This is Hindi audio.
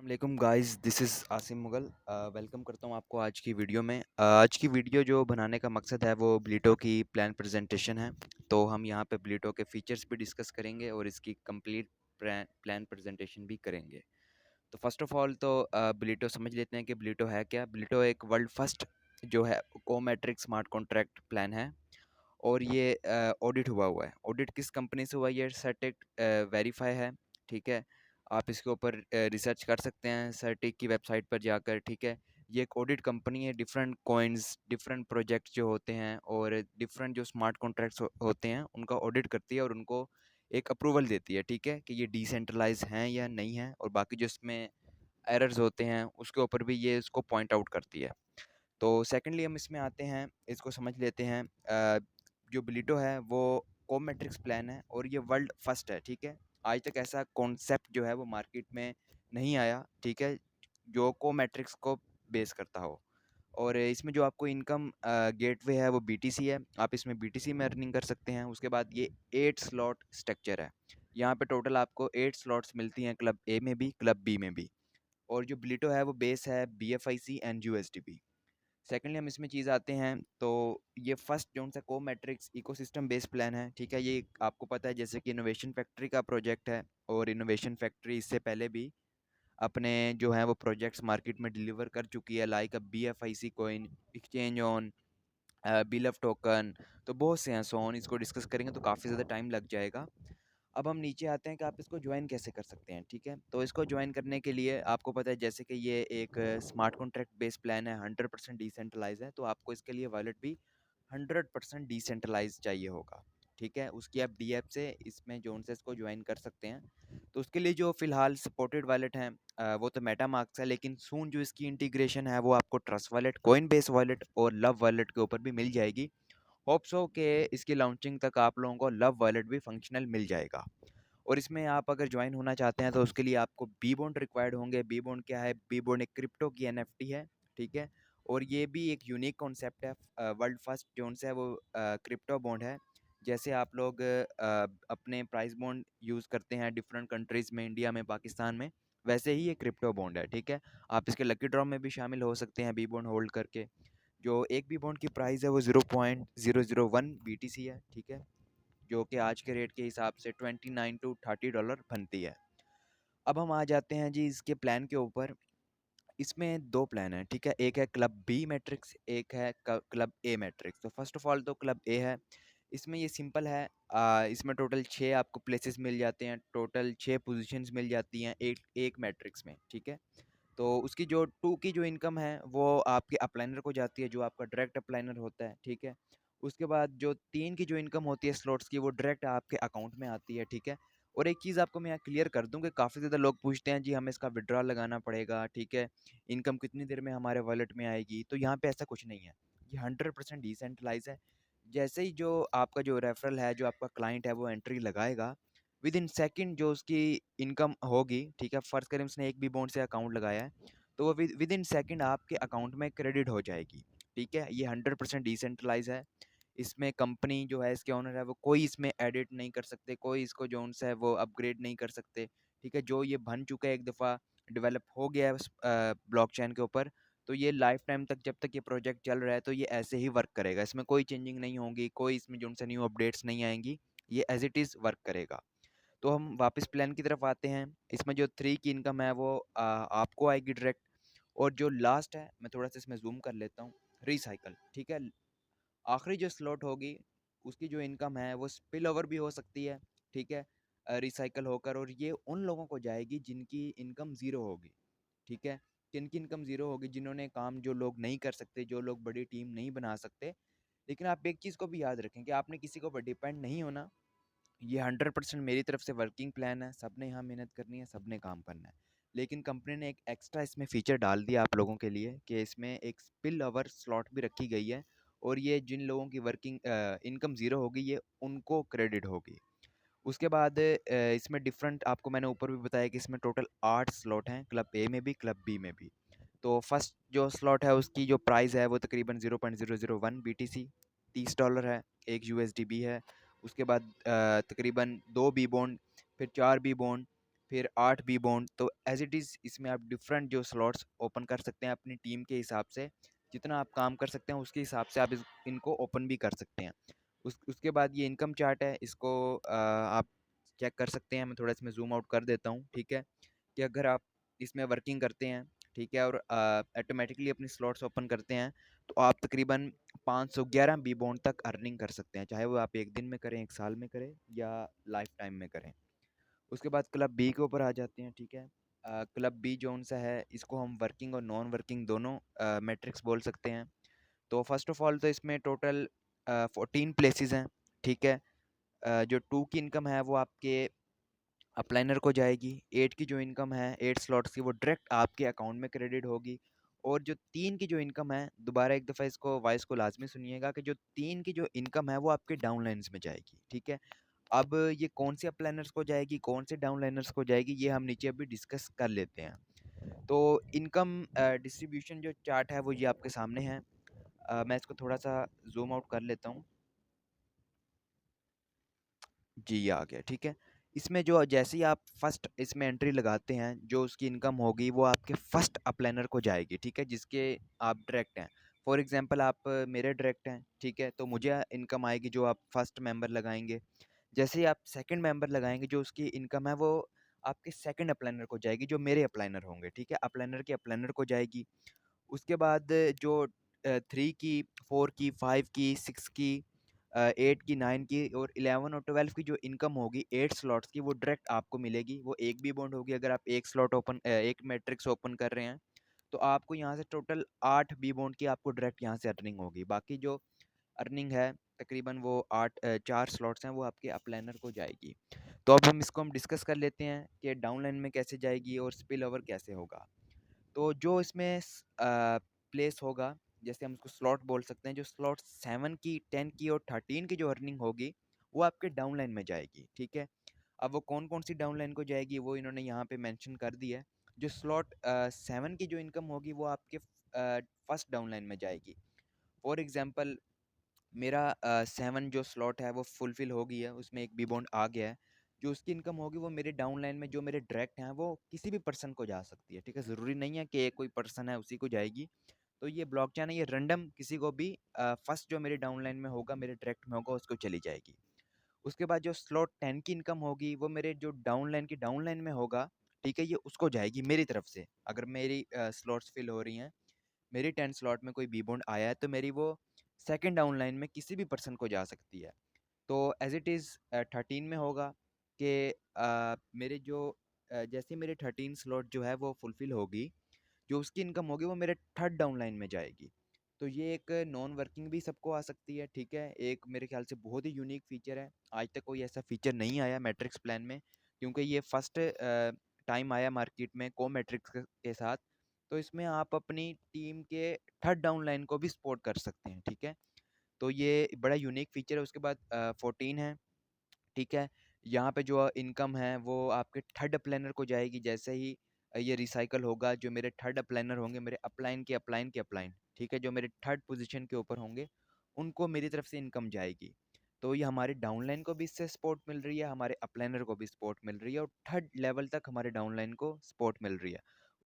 वालेकुम guys, this is Asim Mughal. Welcome करता हूँ आपको आज की वीडियो में। आज की वीडियो जो बनाने का मकसद है वो ब्लीटो की प्लान प्रेजेंटेशन है। तो हम यहाँ पे ब्लीटो के फीचर्स भी डिस्कस करेंगे और इसकी कंप्लीट प्लान प्रेजेंटेशन भी करेंगे। तो फर्स्ट ऑफ ऑल तो ब्लीटो समझ लेते हैं कि ब्लीटो है क्या। ब्लीटो एक वर्ल्ड फर्स्ट जो है कोमेट्रिक स्मार्ट कॉन्ट्रैक्ट प्लान है और ये ऑडिट हुआ हुआ है। ऑडिट किस कंपनी से हुआ है? ये सर्टिक वेरीफाई है, ठीक है। आप इसके ऊपर रिसर्च कर सकते हैं सर्टिक की वेबसाइट पर जाकर, ठीक है। ये एक ऑडिट कंपनी है। डिफरेंट कॉइन्स, डिफरेंट प्रोजेक्ट्स जो होते हैं और डिफरेंट जो स्मार्ट कॉन्ट्रैक्ट्स होते हैं उनका ऑडिट करती है और उनको एक अप्रूवल देती है, ठीक है, कि ये डिसेंट्रलाइज हैं या नहीं है। और बाकी जो इसमें एरर्स होते हैं उसके ऊपर भी ये इसको पॉइंट आउट करती है। तो सेकेंडली हम इसमें आते हैं, इसको समझ लेते हैं। जो ब्लीटो है वो कोमेट्रिक्स प्लान है और ये वर्ल्ड फर्स्ट है, ठीक है। आज तक ऐसा कॉन्सेप्ट जो है वो मार्केट में नहीं आया, ठीक है, जो कोमेट्रिक्स को बेस करता हो। और इसमें जो आपको इनकम गेटवे है वो बीटीसी है। आप इसमें बीटीसी में अर्निंग कर सकते हैं। उसके बाद ये 8 स्लॉट स्ट्रक्चर है। यहाँ पे टोटल आपको 8 स्लॉट्स मिलती हैं, क्लब ए में भी क्लब बी में भी। और जो ब्लीटो है वो बेस है BFIC एंड USDP। सेकेंडली हम इसमें चीज़ आते हैं तो ये फर्स्ट जो सा को मैट्रिक्स इकोसिस्टम बेस्ड प्लान है, ठीक है। ये आपको पता है जैसे कि इनोवेशन फैक्ट्री का प्रोजेक्ट है और इनोवेशन फैक्ट्री इससे पहले भी अपने जो है वो प्रोजेक्ट्स मार्केट में डिलीवर कर चुकी है, like BFIC coin, exchange on, bill of token. तो बहुत से हैं, सो ऑन। इसको डिस्कस करेंगे तो काफ़ी ज़्यादा टाइम लग जाएगा। अब हम नीचे आते हैं कि आप इसको ज्वाइन कैसे कर सकते हैं, ठीक है। तो इसको ज्वाइन करने के लिए आपको पता है जैसे कि ये एक स्मार्ट कॉन्ट्रैक्ट बेस्ड प्लान है, 100% डिसेंट्रलाइज है। तो आपको इसके लिए वॉलेट भी 100% डिसेंट्रलाइज चाहिए होगा, ठीक है। उसकी आप डी ऐप से इसमें जोन से इसको ज्वाइन कर सकते हैं। तो उसके लिए जो फिलहाल सपोर्टेड वॉलेट हैं वो तो मेटामास्क है, लेकिन सून जो इसकी इंटीग्रेशन है वो आपको trust wallet, coin base wallet और लव वॉलेट के ऊपर भी मिल जाएगी। होप सो कि इसकी लॉन्चिंग तक आप लोगों को लव वॉलेट भी फंक्शनल मिल जाएगा। और इसमें आप अगर ज्वाइन होना चाहते हैं तो उसके लिए आपको बी बॉन्ड रिक्वायर्ड होंगे। बी बॉन्ड क्या है? बी बॉन्ड एक क्रिप्टो की एनएफटी है, ठीक है। और ये भी एक यूनिक कॉन्सेप्ट है। वर्ल्ड फर्स्ट जोन से है वो क्रिप्टो बॉन्ड है। जैसे आप लोग अपने प्राइस बॉन्ड यूज़ करते हैं डिफरेंट कंट्रीज़ में, इंडिया में, पाकिस्तान में, वैसे ही ये क्रिप्टो बॉन्ड है, ठीक है। आप इसके लकी ड्रॉ में भी शामिल हो सकते हैं बी बॉन्ड होल्ड करके। जो एक बी बॉन्ड की प्राइस है वो 0.001 BTC है, ठीक है, जो कि आज के रेट के हिसाब से $29 to $30 बनती है। अब हम आ जाते हैं जी इसके प्लान के ऊपर। इसमें 2 प्लान हैं, ठीक है। एक है क्लब बी मैट्रिक्स, एक है क्लब ए मैट्रिक्स। तो फर्स्ट ऑफ ऑल तो क्लब ए है। इसमें ये सिंपल है। इसमें टोटल 6 आपको प्लेसेस मिल जाते हैं, टोटल 6 पोजीशंस मिल जाती हैं एक एक मैट्रिक्स में, ठीक है। तो उसकी जो 2 की जो इनकम है वो आपके अपलाइनर को जाती है, जो आपका डायरेक्ट अपलाइनर होता है, ठीक है। उसके बाद जो 3 की जो इनकम होती है स्लॉट्स की वो डायरेक्ट आपके अकाउंट में आती है, ठीक है। और एक चीज़ आपको मैं यहाँ क्लियर कर दूँ कि काफ़ी ज़्यादा लोग पूछते हैं जी हमें इसका विड्रॉल लगाना पड़ेगा, ठीक है, इनकम कितनी देर में हमारे वॉलेट में आएगी। तो यहाँ पे ऐसा कुछ नहीं है, ये 100% डिसेंट्रलाइज है। जैसे ही जो आपका जो रेफरल है, जो आपका क्लाइंट है वो एंट्री लगाएगा, विद इन सेकेंड जो उसकी इनकम होगी, ठीक है, फर्स्ट करें उसने एक भी बॉन्ड से अकाउंट लगाया है तो वो विद इन सेकेंड आपके अकाउंट में क्रेडिट हो जाएगी, ठीक है। ये 100% डिसेंट्रलाइज है। इसमें कंपनी जो है, इसके ओनर है, वो कोई इसमें एडिट नहीं कर सकते, कोई इसको जो है वो अपग्रेड नहीं कर सकते, ठीक है। जो ये बन चुका है, एक दफ़ा डेवलप हो गया है ब्लॉकचेन के ऊपर, तो ये लाइफ टाइम तक, जब तक ये प्रोजेक्ट चल रहा है तो ये ऐसे ही वर्क करेगा। इसमें कोई चेंजिंग नहीं होगी, कोई इसमें जो से न्यू अपडेट्स नहीं आएंगी, ये एज इट इज़ वर्क करेगा। तो हम वापस प्लान की तरफ आते हैं। इसमें जो 3 की इनकम है वो आपको आएगी डायरेक्ट। और जो लास्ट है, मैं थोड़ा सा इसमें जूम कर लेता हूँ, रिसाइकल, ठीक है। आखिरी जो स्लॉट होगी उसकी जो इनकम है वो स्पिल ओवर भी हो सकती है, ठीक है, रिसाइकल होकर। और ये उन लोगों को जाएगी जिनकी इनकम ज़ीरो होगी, ठीक है। जिनकी इनकम ज़ीरो होगी, जिन्होंने काम, जो लोग नहीं कर सकते, जो लोग बड़ी टीम नहीं बना सकते। लेकिन आप एक चीज़ को भी याद रखें कि आपने किसी के ऊपर डिपेंड नहीं होना। ये 100% मेरी तरफ से वर्किंग प्लान है। सबने यहाँ मेहनत करनी है, सबने काम करना है। लेकिन कंपनी ने एक एक्स्ट्रा इसमें फ़ीचर डाल दिया आप लोगों के लिए कि इसमें एक स्पिल ओवर स्लॉट भी रखी गई है। और ये जिन लोगों की वर्किंग इनकम ज़ीरो होगी ये उनको क्रेडिट होगी। उसके बाद इसमें डिफरेंट, आपको मैंने ऊपर भी बताया कि इसमें टोटल 8 स्लॉट हैं, क्लब ए में भी क्लब बी में भी। तो फर्स्ट जो स्लॉट है उसकी जो प्राइस है वो तकरीबन 0.001 BTC, $30 है। एक USDB है। उसके बाद तकरीबन 2 बी बॉन्ड, फिर 4 बी बॉन्ड, फिर 8 बी बॉन्ड। तो एज़ इट इज़ इसमें आप डिफरेंट जो स्लॉट्स ओपन कर सकते हैं अपनी टीम के हिसाब से, जितना आप काम कर सकते हैं उसके हिसाब से आप इनको ओपन भी कर सकते हैं। उसके बाद ये इनकम चार्ट है, इसको आप चेक कर सकते हैं। मैं थोड़ा इसमें ज़ूम आउट कर देता हूँ, ठीक है? कि अगर आप इसमें वर्किंग करते हैं, ठीक है, और ऑटोमेटिकली अपनी स्लॉट्स ओपन करते हैं, तो आप तकरीबन 511 बी बॉन्ड तक अर्निंग कर सकते हैं, चाहे वो आप 1 दिन में करें, 1 साल में करें या लाइफ टाइम में करें। उसके बाद क्लब बी के ऊपर आ जाते हैं, ठीक है? क्लब बी जौन-सा है, इसको हम वर्किंग और नॉन वर्किंग दोनों मैट्रिक्स बोल सकते हैं। तो फर्स्ट ऑफ ऑल तो इसमें टोटल 14 प्लेसेस हैं, ठीक है? जो 2 की इनकम है वो आपके अपलाइनर को जाएगी, 8 की जो इनकम है 8 स्लॉट्स की वो डायरेक्ट आपके अकाउंट में क्रेडिट होगी, और जो 3 की जो इनकम है, दोबारा एक दफ़ा इसको वॉइस को लाज़मी सुनिएगा, कि जो 3 की जो इनकम है वो आपके डाउनलाइन्स में जाएगी, ठीक है? अब ये कौन से अपलाइनर्स को जाएगी, कौन से डाउनलाइनर्स को जाएगी, ये हम नीचे अभी डिस्कस कर लेते हैं। तो इनकम डिस्ट्रीब्यूशन जो चार्ट है वो ये आपके सामने है। मैं इसको थोड़ा-सा ज़ूम आउट कर लेता हूँ। जी, ये आ गया, ठीक है। इसमें जो जैसे ही आप फर्स्ट इसमें एंट्री लगाते हैं, जो उसकी इनकम होगी वो आपके फर्स्ट अपलाइनर को जाएगी, ठीक है, जिसके आप डायरेक्ट हैं। फॉर एग्ज़ाम्पल आप मेरे डायरेक्ट हैं, ठीक है, तो मुझे इनकम आएगी जो आप फर्स्ट मेंबर लगाएँगे। जैसे ही आप सेकंड मेंबर लगाएँगे, जो उसकी इनकम है वो आपके सेकंड अपलाइनर को जाएगी, जो मेरे अपलाइनर होंगे, ठीक है, अपलाइनर के अपलाइनर को जाएगी। उसके बाद जो 3 की, 4 की, 5 की, 6 की, 8 की, 9 की और 11 और 12 की जो इनकम होगी 8 स्लॉट्स की, वो डायरेक्ट आपको मिलेगी। वो एक भी बॉन्ड होगी, अगर आप एक स्लॉट ओपन एक मैट्रिक्स ओपन कर रहे हैं, तो आपको यहाँ से टोटल 8 बी बॉन्ड की आपको डायरेक्ट यहाँ से अर्निंग होगी। बाकी जो अर्निंग है तकरीबन वो 4 स्लॉट्स हैं, वो आपके अपलाइनर को जाएगी। तो अब हम डिस्कस कर लेते हैं कि डाउनलाइन में कैसे जाएगी और स्पिल ओवर कैसे होगा। तो जो इसमें प्लेस होगा, जैसे हम उसको स्लॉट बोल सकते हैं, जो स्लॉट 7 की, 10 की और 13 की जो अर्निंग होगी, वो आपके डाउनलाइन में जाएगी, ठीक है? अब वो कौन-कौन सी डाउनलाइन को जाएगी, वो इन्होंने यहाँ पे मेंशन कर दी है। जो स्लॉट 7 की जो इनकम होगी, वो आपके फर्स्ट डाउनलाइन में जाएगी। फॉर एग्ज़ाम्पल मेरा 7 जो स्लॉट है वो फुलफ़िल हो गई है, उसमें एक बी बॉन्ड आ गया है। जो उसकी इनकम होगी वो मेरे डाउनलाइन में जो मेरे डायरेक्ट हैं वो किसी भी पर्सन को जा सकती है, ठीक है? ज़रूरी नहीं है कि एक कोई पर्सन है उसी को जाएगी। तो ये ब्लॉकचेन है, ये रैंडम किसी को भी फर्स्ट जो मेरे डाउनलाइन में होगा, मेरे डायरेक्ट में होगा, उसको चली जाएगी। उसके बाद जो स्लॉट 10 की इनकम होगी वो मेरे जो डाउनलाइन की डाउनलाइन में होगा, ठीक है? ये उसको जाएगी मेरी तरफ से। अगर मेरी स्लॉट्स फिल हो रही हैं, मेरी 10 स्लॉट में कोई बी बॉन्ड आया है, तो मेरी वो सेकंड डाउनलाइन में किसी भी पर्सन को जा सकती है। तो एज़ इट इज़ 13 में होगा कि मेरे जो जैसे मेरे 13 स्लॉट जो है वो फुलफ़िल होगी, जो उसकी इनकम होगी वो मेरे थर्ड डाउनलाइन में जाएगी। तो ये एक नॉन वर्किंग भी सबको आ सकती है, ठीक है? एक मेरे ख़्याल से बहुत ही यूनिक फ़ीचर है। आज तक कोई ऐसा फ़ीचर नहीं आया मैट्रिक्स प्लान में, क्योंकि ये फर्स्ट टाइम आया मार्केट में को मैट्रिक्स के साथ। तो इसमें आप अपनी टीम के थर्ड डाउनलाइन को भी सपोर्ट कर सकते हैं, ठीक है? तो ये बड़ा यूनिक फ़ीचर है। उसके बाद 14 है, ठीक है? यहाँ पे जो इनकम है वो आपके थर्ड अपलाइनर को जाएगी, जैसे ही ये रिसाइकल होगा, जो मेरे थर्ड अपलाइनर होंगे, मेरे अपलाइन, ठीक है? जो मेरे थर्ड पोज़ीशन के ऊपर होंगे, उनको मेरी तरफ से इनकम जाएगी। तो ये हमारे डाउनलाइन को भी इससे सपोर्ट मिल रही है, हमारे अपलाइनर को भी सपोर्ट मिल रही है और थर्ड लेवल तक हमारे डाउनलाइन को सपोर्ट मिल रही है।